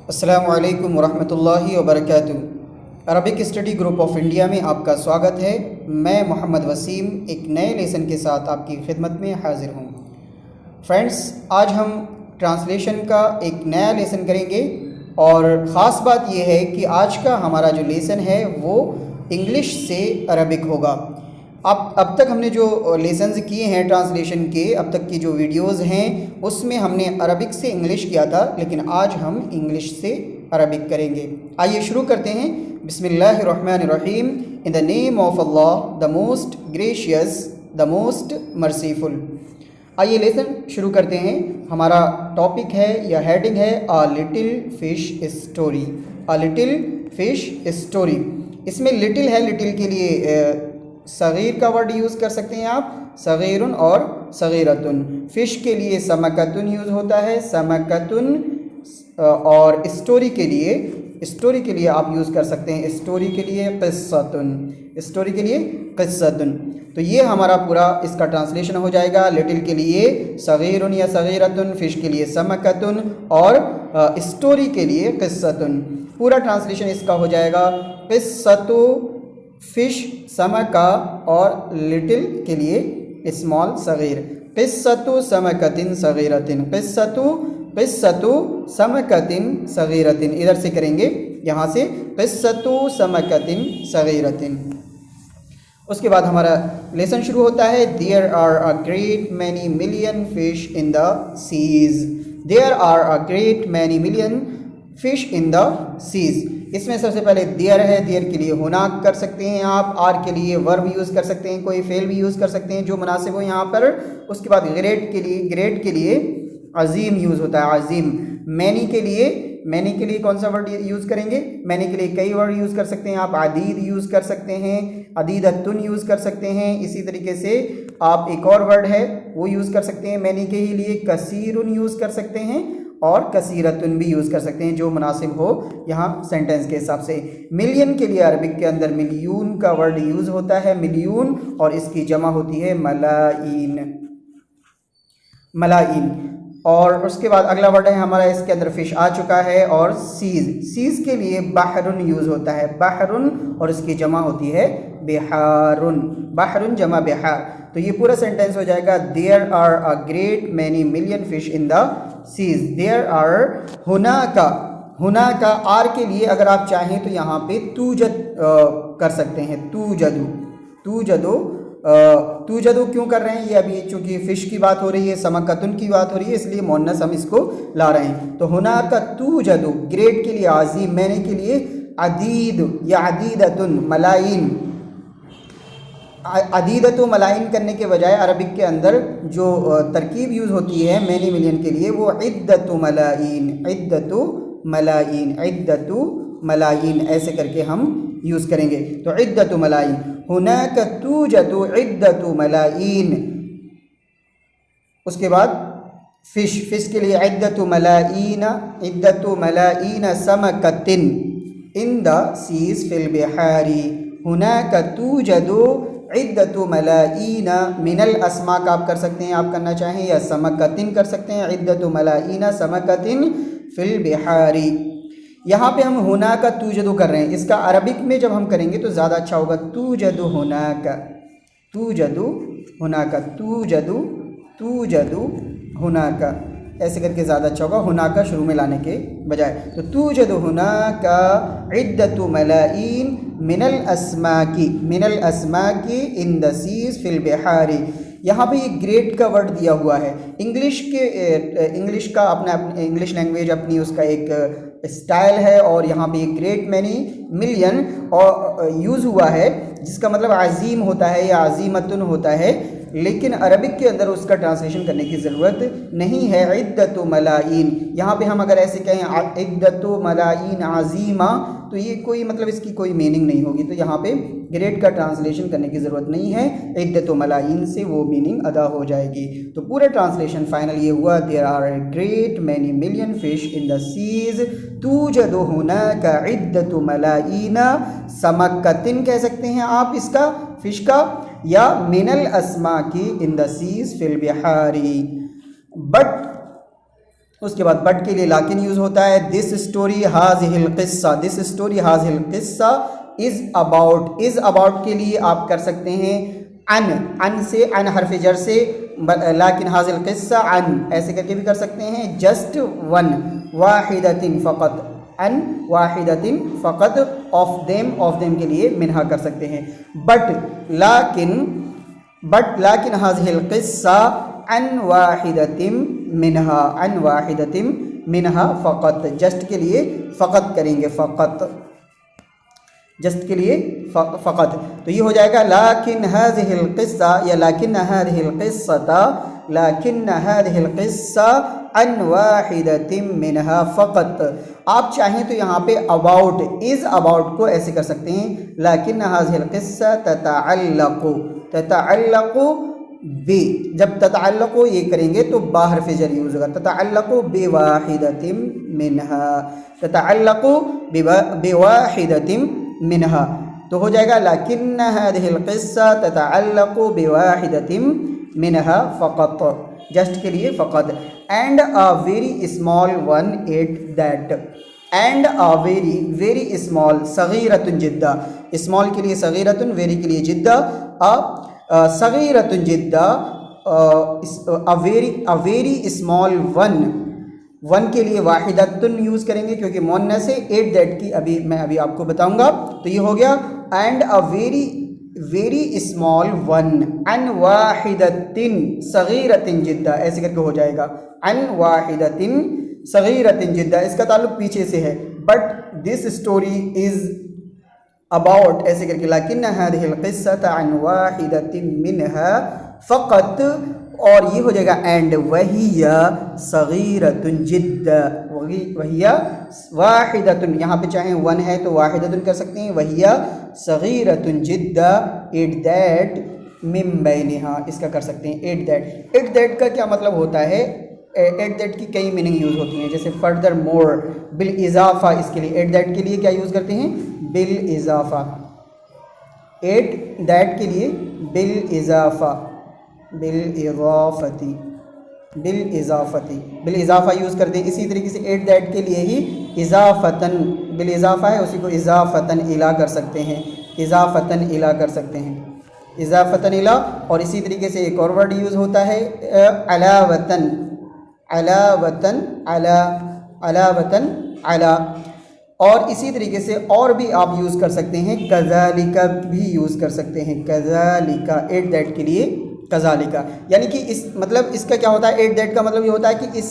अस्सलामु अलैकुम वरहमतुल्लाहि वबरकातुहू। Arabic study group of India में आपका स्वागत है। मैं मोहम्मद वसीम एक नए लेसन के साथ आपकी खिदमत में हाज़िर हूँ। फ्रेंड्स, आज हम ट्रांसलेशन का एक नया लेसन करेंगे और ख़ास बात यह है कि आज का हमारा जो लेसन है वो इंग्लिश से अरबिक होगा। अब तक हमने जो लेसन्स किए हैं ट्रांसलेशन के, अब तक की जो वीडियोस हैं उसमें हमने अरबिक से इंग्लिश किया था, लेकिन आज हम इंग्लिश से अरबिक करेंगे। आइए शुरू करते हैं। बिस्मिल्लाहिर्रहमानिर्रहीम। In the name of Allah, the most gracious, the most merciful. आइए लेसन शुरू करते हैं। हमारा टॉपिक है या हेडिंग है a little fish story. A little fish story. इसमें लिटिल है, लिटिल के लिए सगीर का वर्ड यूज़ कर सकते हैं आप, सगीरुन और सगीरतुन। फ़िश के लिए समकतुन यूज़ होता है, समकतुन। और स्टोरी के लिए आप यूज़ कर सकते हैं, स्टोरी के लिए क़िस्सतुन, स्टोरी के लिए क़िस्सतुन। तो ये हमारा पूरा इसका ट्रांसलेशन हो जाएगा। लिटिल के लिए सगीरुन या सगीरतुन, फ़िश के लिए समकतुन और स्टोरी के लिए क़िस्सतुन। पूरा ट्रांसलेशन इसका हो जाएगा क़िस्सतु फ़िश समका और लिटिल के लिए स्मॉल सगीर। क़िस्सतु समकतिन सगीरतिन, क़िस्सतु समकतिन सगीरतिन। इधर से करेंगे, यहाँ से क़िस्सतु समकतिन सगीरतिन। उसके बाद हमारा लेसन शुरू होता है। There are a great many million fish in the seas. There are a great many million fish in the seas. इसमें सबसे पहले देयर है, देयर के लिए हुनाक कर सकते हैं आप, आर के लिए वर्ब यूज़ कर सकते हैं, कोई फेल भी यूज़ कर सकते हैं जो मुनासिब हो यहाँ पर। उसके बाद ग्रेट के लिए अजीम यूज़ होता है, अजीम। मैनी के लिए कौन सा वर्ड यूज़ करेंगे? मैनी के लिए कई वर्ड यूज़ कर सकते हैं आप, अदीद यूज़ कर सकते हैं, अदीदतुन यूज़ कर सकते हैं। इसी तरीके से आप एक और वर्ड है वो यूज़ कर सकते हैं मैनी के ही लिए, कसीरुन यूज़ कर सकते हैं और कसीरतुन भी यूज़ कर सकते हैं जो मुनासिब हो यहाँ सेंटेंस के हिसाब से। मिलियन के लिए अरबिक के अंदर मिलियून का वर्ड यूज़ होता है, मिलियून, और इसकी जमा होती है मलाइन, मलाइन। और उसके बाद अगला वर्ड है हमारा, इसके अंदर फिश आ चुका है, और सीज़ के लिए बहरुन यूज़ होता है, बहरुन, और इसकी जमा होती है बिहारुन, बहरुन जमा बिहार। तो ये पूरा सेंटेंस हो जाएगा there are a great many million fish in the seas. There are हुनाका आर के लिए अगर आप चाहें तो यहाँ पे तूजद कर सकते हैं, तूजदु क्यों कर रहे हैं? ये अभी चूंकि फ़िश की बात हो रही है, समकतुन की बात हो रही है, इसलिए मुअन्नस हम इसको ला रहे हैं। तो हुनाका तूजदु, ग्रेट के लिए आज़ीम, मैंने के लिए अदीद या अदीदतुन, मलाइन। अदीदतु मलाइन करने के बजाय अरबिक के अंदर जो तरकीब यूज़ होती है मैनी मिलियन के लिए वो इद्दतु मलाइन, इद्दतु मलाइन, इद्दतु मलाइन, ऐसे करके हम यूज़ करेंगे। तो इद्दतु मलाइन, हुनाका तूजदु इद्दतु मलाइन। उसके बाद फ़िश के लिए इद्दतु मलाइन समकतिन इन द सीज़ फिल बिहारी। हुनाका तूजदु इद्दतु मलाइन मिनल अस्मा का आप कर सकते हैं, आप करना चाहें, या समकतिन कर सकते हैं, इद्दतु मलाइन समकतिन फिल बिहारी। यहाँ पे हम हुनाका तूजदु कर रहे हैं, इसका अरबिक में जब हम करेंगे तो ज़्यादा अच्छा होगा। तूजदु हुनाका, तूजदु हुनाका, तूजदु हुनाका, ऐसे करके ज़्यादा अच्छा होगा हुनाका शुरू में लाने के बजाय। तो तूजदु हुनाका इद्दतु मलाइन मिनल अस्माकी इन द सीज़ फिल बिहारी। यहाँ पे ये ग्रेट का वर्ड दिया हुआ है। इंग्लिश का अपना इंग्लिश लैंग्वेज अपनी उसका एक स्टाइल है, और यहाँ पे ग्रेट मैनी मिलियन और यूज़ हुआ है जिसका मतलब अजीम होता है या अजीमतुन होता है, लेकिन अरबिक के अंदर उसका ट्रांसलेशन करने की ज़रूरत नहीं है। इद्दतु मलाइन, यहाँ पे हम अगर ऐसे कहें इद्दतु मलाइन अजीमा तो ये कोई मतलब इसकी कोई मीनिंग नहीं होगी। तो यहाँ पे ग्रेट का ट्रांसलेशन करने की ज़रूरत नहीं है, इद्दतु मलाइन से वो मीनिंग अदा हो जाएगी। तो पूरा ट्रांसलेशन फाइनल ये हुआ, there are a great many million fish in the seas तूजदु हुनाका इद्दतु मलाइन समकतिन कह सकते हैं आप इसका, फिश का, या मिनल अस्मा की इन द सीज़ फिल बिहारी। बट उसके बाद बट के लिए लाकिन यूज़ होता है। दिस स्टोरी हाज़िहिल क़िस्सा, दिस स्टोरी हाज़िहिल क़िस्सा इज़ अबाउट, इज़ अबाउट के लिए आप कर सकते हैं अन से, अन हरफ जर से, लाकिन हाज़िल क़िस्सा अन ऐसे करके भी कर सकते हैं। जस्ट वन, वाहिदतिन फ़क़त, अन वाहिदतिन फ़क़त, ऑफ देम के लिए मिनहा कर सकते हैं। बट लाकिन हाज़िहिल क़िस्सा अन वाहिदतिन मिनहा, अन वाहिदतिन मिनहा फ़क़त, जस्ट के लिए फ़क़त करेंगे, फ़क़त, जस्ट के लिए फ़क़त। तो ये हो जाएगा लाकिन हाज़िहिल क़िस्सा या लाकिन हाज़िहिल क़िस्सता, लाकिन हाज़िहिल क़िस्सा अन वाहिदतिन मिनहा फ़क़त। आप चाहें तो यहाँ पे अबाउट, इज़ अबाउट को ऐसे कर सकते हैं, लाकिन हाज़िहिल क़िस्सा ततअल्लक़ु, ततअल्लक़ु बे, जब ततअल्लक़ु ये करेंगे तो बा हर्फ़ जर यूज़ होगा, ततअल्लक़ु बिवाहिदतिन मिनहा, ततअल्लक़ु बिवाहिदतिन मिनहा। तो हो जाएगा लाकिन हाज़िहिल क़िस्सा ततअल्लक़ु बिवाहिदतिन मिनहा फ़क़त, जस्ट के लिए फ़क़त। And a very small one at that, and a very small, सगीरतुन जिद्दा, स्मॉल के लिए सगीरतुन, वेरी के लिए जिद्दा, सगीरतुन जिद्दा, अ वेरी स्मॉल वन के लिए वाहिदतुन यूज़ करेंगे क्योंकि मुअन्नस है। एट दैट की मैं अभी आपको बताऊंगा। तो ये हो गया and a very small one अन वाहिदतिन सगीरतिन जिद्दा, ऐसे करके हो जाएगा अन वाहिदतिन सगीरतिन जिद्दा, इसका ताल्लुक पीछे से है। But this story is about, ऐसे करके लाकिन हाज़िहिल क़िस्सता अन वाहिदतिन मिनहा फ़क़त, और ये हो जाएगा एंड वहिया सगीरतुन जिद्दा, वहिया वाहिदतुन, यहाँ पे चाहे वन है तो वाहिदतुन कर सकते हैं, वहिया सगीरतुन जिद्दा एट दैट मिन बैनिहा, इसका कर सकते हैं एट दैट। एट दैट का क्या मतलब होता है? एट दैट की कई मीनिंग यूज़ होती हैं, जैसे फर्दर मोर, बिल इज़ाफ़ा, इसके लिए एट दैट के लिए क्या यूज़ करते हैं? बिल इज़ाफ़ा, एट दैट के लिए बिल इज़ाफ़ा, बिल इज़ाफ़ती, बिल इज़ाफ़ती, बिल इज़ाफ़ा यूज़ करते हैं। इसी तरीके से एट दैट के लिए ही इज़ाफ़तन, बिल इज़ाफ़ा है उसी को इज़ाफ़तन इला कर सकते हैं, इज़ाफ़तन इला कर सकते हैं, इज़ाफ़तन इला। और इसी तरीके से एक और वर्ड यूज़ होता है अलावतन, अलावतन अला, अलावतन अला। और इसी तरीके से और भी आप यूज़ कर सकते हैं, कज़ालिका भी यूज़ कर सकते हैं, कज़ालिका, एट दैट के लिए कज़ालिका, यानी कि इस मतलब इसका क्या होता है? एट दैट का मतलब ये होता है कि इस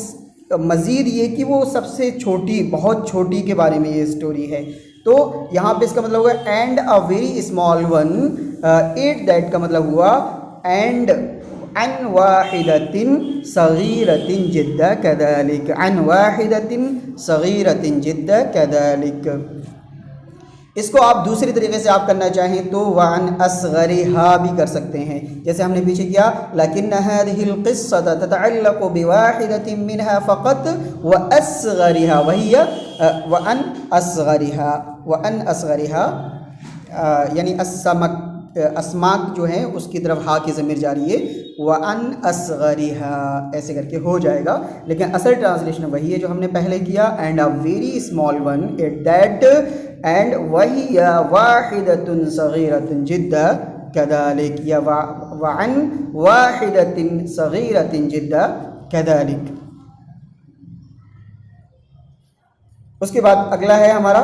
मज़ीद ये कि वो सबसे छोटी, बहुत छोटी के बारे में ये स्टोरी है। तो यहाँ पे इसका मतलब हुआ and a very small one, at that का मतलब हुआ एंड अन वाहिदतिन सगीरतिन जिद्दा कज़ालिक, अन वाहिदतिन सगीरतिन जिद्दा कज़ालिक। इसको आप दूसरी तरीके से आप करना चाहें तो वान असगरिहा भी कर सकते हैं, जैसे हमने पीछे किया लाकिन हाज़िहिल क़िस्सता ततअल्लक़ु बिवाहिदतिन मिनहा फ़क़त व असगरिहा, वही व अन असगरिहा, व अन असगरिहा, यानी असमक, अस्माक जो है उसकी तरफ हा की ज़मीर जा रही है, व अन असगरिहा ऐसे करके हो जाएगा। लेकिन असल ट्रांसलेशन वही है जो हमने पहले किया, and a very small one at that, and वही वाहिदतुन सगीरतुन जिद्दा कज़ालिक, या वअन वाहिदतिन सगीरतिन जिद्दा कज़ालिक। उसके बाद अगला है हमारा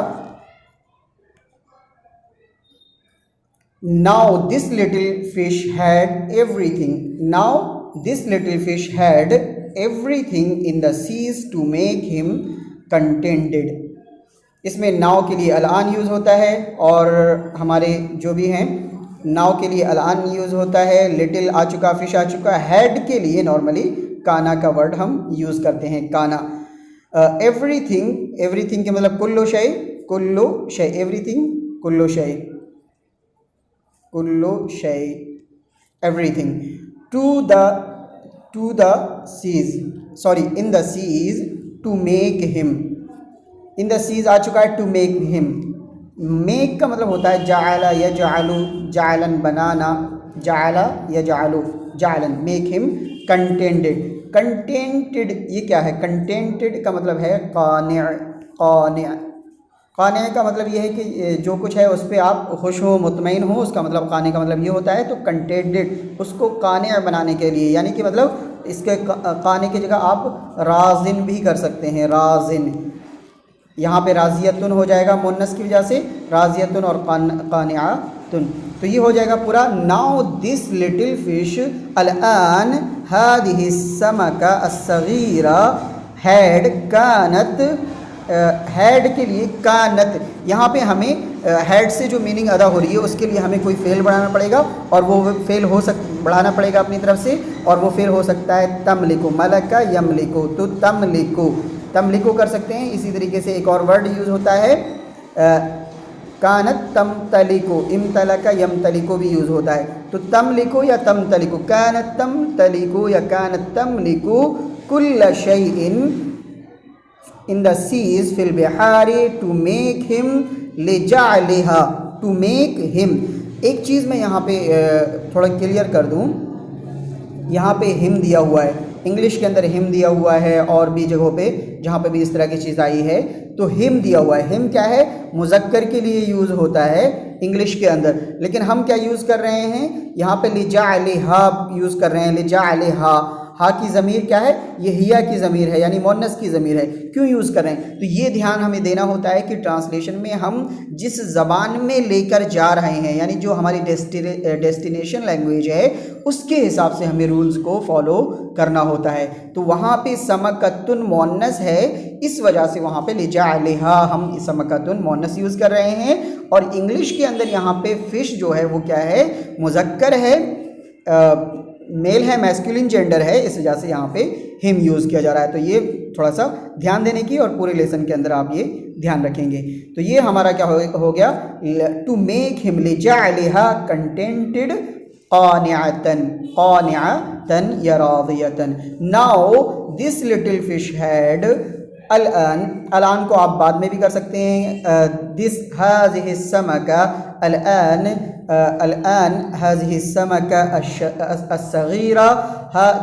now this little fish had everything, now this little fish had everything in the seas to make him contented. इसमें नाव के लिए अलान यूज़ होता है, और हमारे जो भी हैं नाव के लिए अलान यूज़ होता है, लिटिल आ चुका, फिश आ चुका, हेड के लिए नॉर्मली काना का वर्ड हम यूज़ करते हैं, काना। एवरीथिंग, एवरीथिंग के मतलब कुल्लो शय, कुल्लो शय, एवरीथिंग कुल्लो शय, कुल्लो शय, everything. To the seas, sorry in the seas to make him, in the seas आ चुका है, टू मेक हिम। मेक का मतलब होता है जाअला यजअलु, जाअलन बनाना, जाअला यजअलु जाअलन, मेक हिम कंटेंटेड, कंटेंटेड ये क्या है? कंटेंटेड का मतलब है कानिअ। कानिअ कानिअ का मतलब ये है कि जो कुछ है उस पर आप खुश हो, मुतमईन हो, उसका मतलब कानिअ का मतलब ये होता है। तो कंटेंटेड उसको कानिअ बनाने के लिए, यानी कि मतलब इसके कानिअ की जगह आप राजिन भी कर सकते हैं। राजिन यहाँ पे राजियतुन हो जाएगा मुन्नस की वजह से, राजियतुन और कानिअतुन, तो ये हो जाएगा पूरा। नाउ दिस लिटिल फिश अल-आन हादिहि समका अस्सगीरा हैड कानत, हैड के लिए कानत, यहाँ पे हमें हैड से जो मीनिंग अदा हो रही है उसके लिए हमें कोई फेल बढ़ाना पड़ेगा, और वो फेल बढ़ाना पड़ेगा अपनी तरफ से, और वो फेल हो सकता है तमलिकु, मलका यमलिकु, तो तमलिकु, तमलिकु कर सकते हैं। इसी तरीके से एक और वर्ड यूज़ होता है कानत तमतलिकु, इमतलका यमतलिकु भी यूज़ होता है। तो तमलिकु या तमतलिकु, कानत तमतलिकु या कानत तमलिकु कुल्ल शैइन इन द सीज फिल बिहारी टू मेक हिम लिजालिहा, टू मेक हिम। एक चीज़ मैं यहाँ पे थोड़ा क्लियर कर दूँ, यहाँ पे हिम दिया हुआ है, इंग्लिश के अंदर हिम दिया हुआ है, और भी जगहों पे जहाँ पे भी इस तरह की चीज़ आई है तो हिम दिया हुआ है। हिम क्या है? मुज़क्कर के लिए यूज़ होता है इंग्लिश के अंदर, लेकिन हम क्या यूज़ कर रहे हैं यहाँ पे? लिजालिहा यूज़ कर रहे हैं। लिजालिहा, हा की ज़मीर क्या है? ये हिया की ज़मीर है, यानी मोन्नस की ज़मीर है। क्यों यूज़ कर रहे हैं? तो ये ध्यान हमें देना होता है कि ट्रांसलेशन में हम जिस ज़बान में लेकर जा रहे हैं, यानी जो हमारी डेस्टिनेशन लैंग्वेज है उसके हिसाब से हमें रूल्स को फॉलो करना होता है। तो वहाँ पे समकतुन मोन्नस है, इस वजह से वहाँ पे लिजालिहा हम समकतुन मोन्नस यूज़ कर रहे हैं। और इंग्लिश के अंदर यहाँ पे फ़िश जो है वो क्या है? मुज़क्कर है, मेल है, मैस्कुलिन जेंडर है, इस वजह से यहाँ पे हिम यूज़ किया जा रहा है। तो ये थोड़ा सा ध्यान देने की, और पूरे लेसन के अंदर आप ये ध्यान रखेंगे। तो ये हमारा क्या हो गया? टू मेक हिम लिजालिहा कंटेंटेड कानिअतन, कानिअतन या राज़ियतन। Now this little fish had अल-आन, अल-आन को आप बाद में भी कर सकते हैं। दिस हाज़िहि समका अल-आन, अल-आन हाज़िहि समका अस्सगीरा,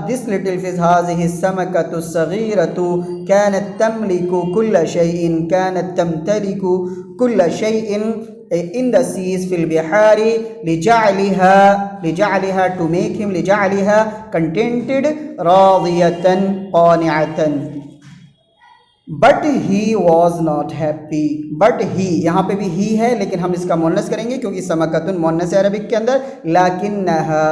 दिस लिटिल फिश हाज़िहि समकतु अस्सगीरतु कानत तमलिकु कुल्ल शैइन, कानत तमतलिकु कुल्ल शैइन इन द सीज फिल बिहारी लिजालिहा, लिजालिहा टू मेक हिम लिजालिहा कंटेंटेड राज़ियतन कानिअतन। But he was not happy, but he, यहाँ पे भी ही है लेकिन हम इसका मोन्नस करेंगे क्योंकि समकतुन मोन्नस है अरबिक के अंदर। लाकिन्नहा,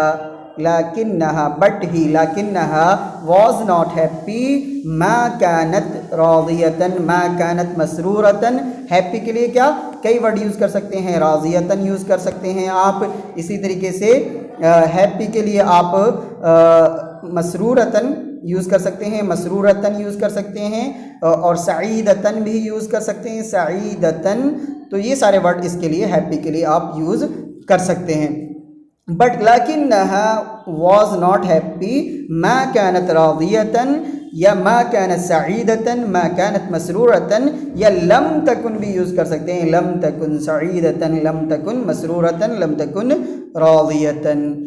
लाकिन्नहा, बट ही, लाकिन्नहा वॉज नॉट हैप्पी, मा कानत राज़ियतन, मा कानत मसरूरतन। हैप्पी के लिए क्या कई वर्ड यूज़ कर सकते हैं? राज़ियतन यूज़ कर सकते हैं आप। इसी तरीके से हैप्पी के लिए आप मसरूरतन यूज़ कर सकते हैं, मसरूरतन यूज़ कर सकते हैं, और सईदतन भी यूज़ कर सकते हैं, सईदतन। तो ये सारे वर्ड इसके लिए, हैप्पी के लिए आप यूज़ कर सकते हैं। बट लाकिन्नहा वॉज नॉट हैप्पी, मा कानत राज़ियतन या मा कानत सईदतन, मा कानत मसरूरतन, या लम तकुन भी यूज़ कर सकते हैं। लम तकुन सईदतन, लम तकुन मसरूरतन, लम तकुन राज़ियतन।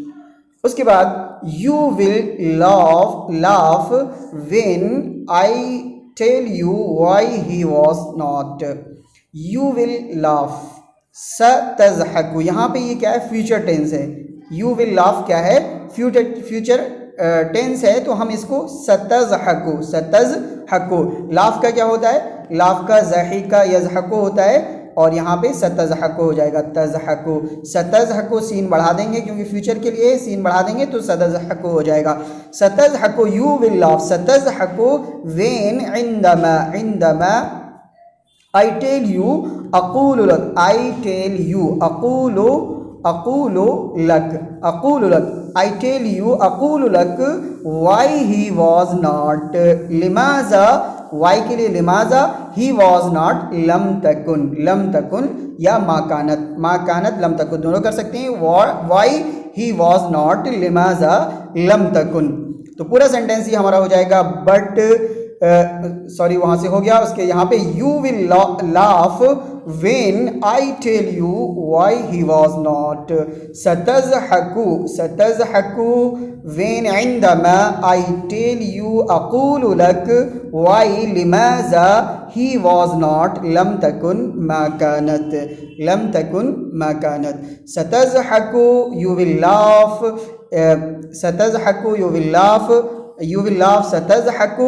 उसके बाद you will laugh when I tell you why he was not, you will laugh. सतज़हकु, यहाँ पे ये क्या है? फ्यूचर टेंस है। यू विल लाफ क्या है? फ्यूचर टेंस है, तो हम इसको सतज़हकु, सतज़हकु। लाफ का क्या होता है? लाफ का ज़हीका यज़हकु होता है, और यहाँ पे सतज़हकु हो जाएगा, तज़हकु। सतज़हकु सीन बढ़ा देंगे क्योंकि फ्यूचर के लिए सीन बढ़ा देंगे तो सतज़हकु हो जाएगा। सतज़हकु, यू विल लाफ। सतज़हकु व्हेन इंदमा, इंदमा आई टेल यू अक़ूलु लक, आई टेल यू अक़ूलु, अक़ूलु लक, अक़ूलु लक, आई टेल यू अक़ूलु लक व्हाई ही वॉज नॉट, लिमाज़ा, वाई के लिए लिमाज़ा, ही वॉज नॉट, लम तकुन, लम तकुन या मा कानत, मा कानत लम तकुन दोनों कर सकते हैं। वाई ही वॉज नॉट, लिमाज़ा लम तकुन। तो पूरा सेंटेंस ही हमारा हो जाएगा, बट सॉरी वहाँ से हो गया। उसके यहाँ पे you will laugh when I tell you why he was not. सतज़हकू व्हेन इंदमा आई टेल यू अक़ूलु लक व्हाई लिमाज़ा ही वाज नॉट लम तकुन मा कानत। लम तकुन मा कानत। सतज़हकू यू विल लाफ, सतज़हकू you will laugh, you will laugh सतज़हकू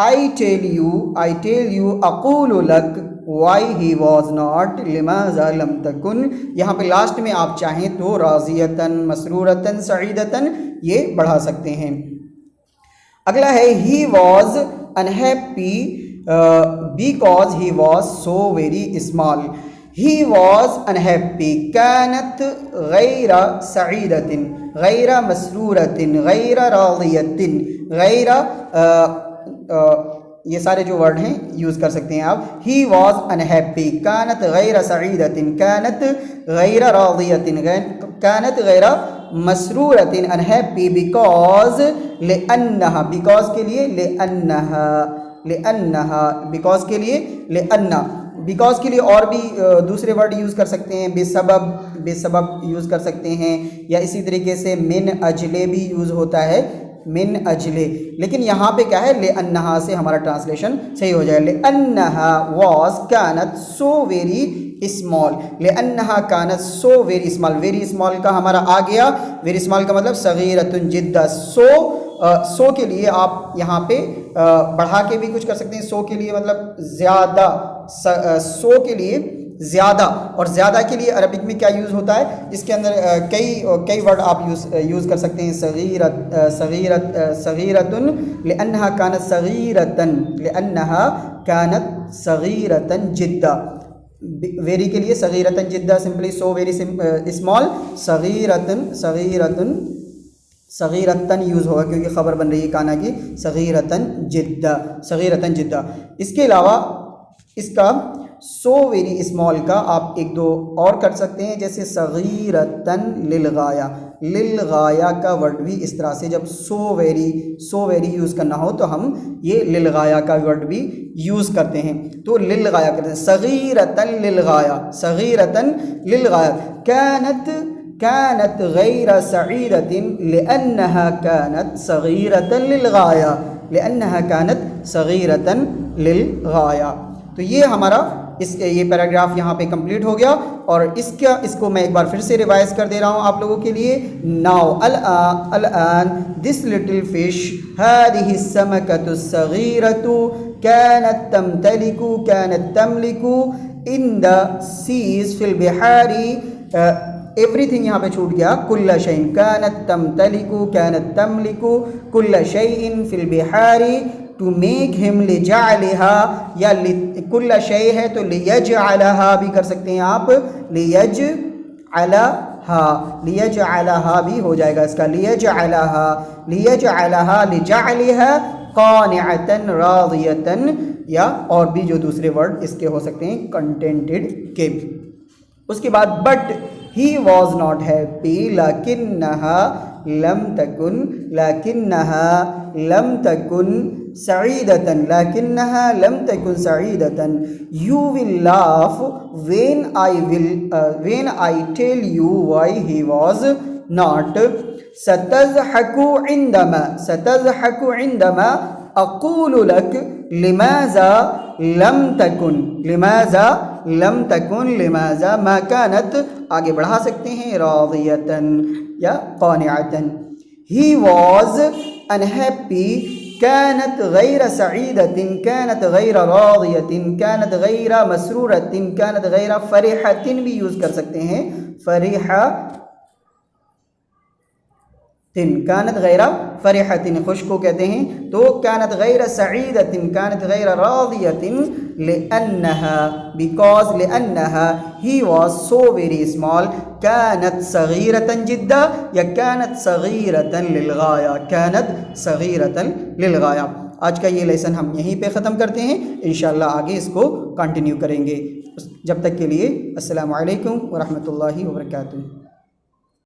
I tell you अक़ूलु लक why he was not लिमाज़ा लम तकुन। यहाँ पे लास्ट में आप चाहें तो राज़ियतन, मसरूरतन, सईदतन ये बढ़ा सकते हैं। अगला है he was unhappy because he was so very small। he was unhappy कानत गैर सईदतिन, गैर मसरूरतिन, गैर राज़ियतिन, गैर ये सारे जो वर्ड हैं यूज़ कर सकते हैं आप। ही वॉज अनहैप्पी कानत गैर सईदतिन, कानत गैर राज़ियतिन, कानत गैर मसरूरतिन, अनहैप्पी बिकॉज लिअन्नहा, बिकॉज के लिए लिअन्नहा, लिअन्नहा बिकॉज के लिए लिअन्ना, बिकॉज के लिए और भी दूसरे वर्ड यूज़ कर सकते हैं। बेसबब, बेसबब यूज़ कर सकते हैं, या इसी तरीके से मिन अजले भी यूज़ होता है, मिन अजले। लेकिन यहाँ पे क्या है, ले अन्नहा से हमारा ट्रांसलेशन सही हो जाए। ले अन्नहा वॉज कानत सो वेरी स्मॉल, ले अन्नहा कानत so very small. Very small का हमारा आ गया, वेरी स्मॉल का मतलब सगीरतुन जिद्दा। सो के लिए आप यहाँ पे बढ़ा के भी कुछ कर सकते हैं। सो के लिए मतलब ज़्यादा, सो के लिए ज़्यादा, और ज़्यादा के लिए अरबिक में क्या यूज़ होता है, इसके अंदर कई वर्ड आप यूज़ कर सकते हैं। सगीरतुन लिअन्नहा कानत सगीरतन, लिअन्नहा कानत सगीरतन जिद्दा। वेरी के लिए सगीरतन जिद्दा, सिंपली सो वेरी स्मॉल। सगीरतन यूज़ होगा क्योंकि ख़बर बन रही है काना की, सगीरतन जिद्दा, सगीरतन जिद्दा। इसके अलावा इसका सो वेरी स्मॉल का आप एक दो और कर सकते हैं, जैसे सगीरतन लिलगाया। लिलगाया का वर्ड भी इस तरह से, जब सो वेरी यूज़ करना हो तो हम ये लिलगाया का वर्ड भी यूज़ करते हैं। तो लिलगाया करते हैं, सगीरतन लिलगाया, सगीरतन लिलगाया। कानत गैर सईदतिन लिअन्नहा कानत सगीरतन लिलगाया, लिअन्नहा कानत सगीरतन लिलगाया। तो ये हमारा ये पैराग्राफ यहाँ पे कंप्लीट हो गया। और इसको मैं एक बार फिर से रिवाइज कर दे रहा हूँ आप लोगों के लिए। नाउ अल-आन दिस लिटिल फिश हादिहि समकतु सगीरतु कानत तमलिकु इन द सीज फिल बिहारी। एवरीथिंग यहाँ पे छूट गया। कुल्ल शैइन कानत तमलिकु कुल्ल शैइन फिल बिहारी टू मेक हिम लिजअलहा, या कुल्ल शै है तो लियजअलहा भी कर सकते हैं आप, लियजअलहा भी हो जाएगा इसका, लियजअलहा लिजअलहा कानिअतन राज़ियतन, या और भी जो दूसरे वर्ड इसके हो सकते हैं कंटेंटेड के। उसके बाद but he was not happy लकिन्नहा लम तकुन सईदतन, लकिन्नहा लम तकुन सईदतन। You will laugh when I tell you why he was not. सतज़हकू इंदमा अक़ूलु लक लिमाज़ा लम तकुन लिमाज़ा मा कानत। आगे बढ़ा सकते हैं, राज़ियतन या क़ानिअतन। ही वॉज अनहैप्पी कानत गैर सईदतिन, कानत गैर राज़ियतिन, कानत गैर मसरूरतिन, कानत गैर फ़रिहतिन भी यूज़ कर सकते हैं, फ़रिहतिन, कानत गैर फ़रिहतिन खुश को कहते हैं। तो कानत गैर सईदतिन, कानत गैर राज़ियतिन लिअन्नहा, बिकॉज लिअन्नहा he was so very small. कानत सगीरतन जिद्दा या कानत सगीरतन लिलगाया, कानत सगीरतन लिलगाया। आज का ये लेसन हम यहीं पे ख़त्म करते हैं, इंशाअल्लाह आगे इसको कंटिन्यू करेंगे। जब तक के लिए अस्सलामु अलैकुम व रहमतुल्लाहि व बरकातुहू।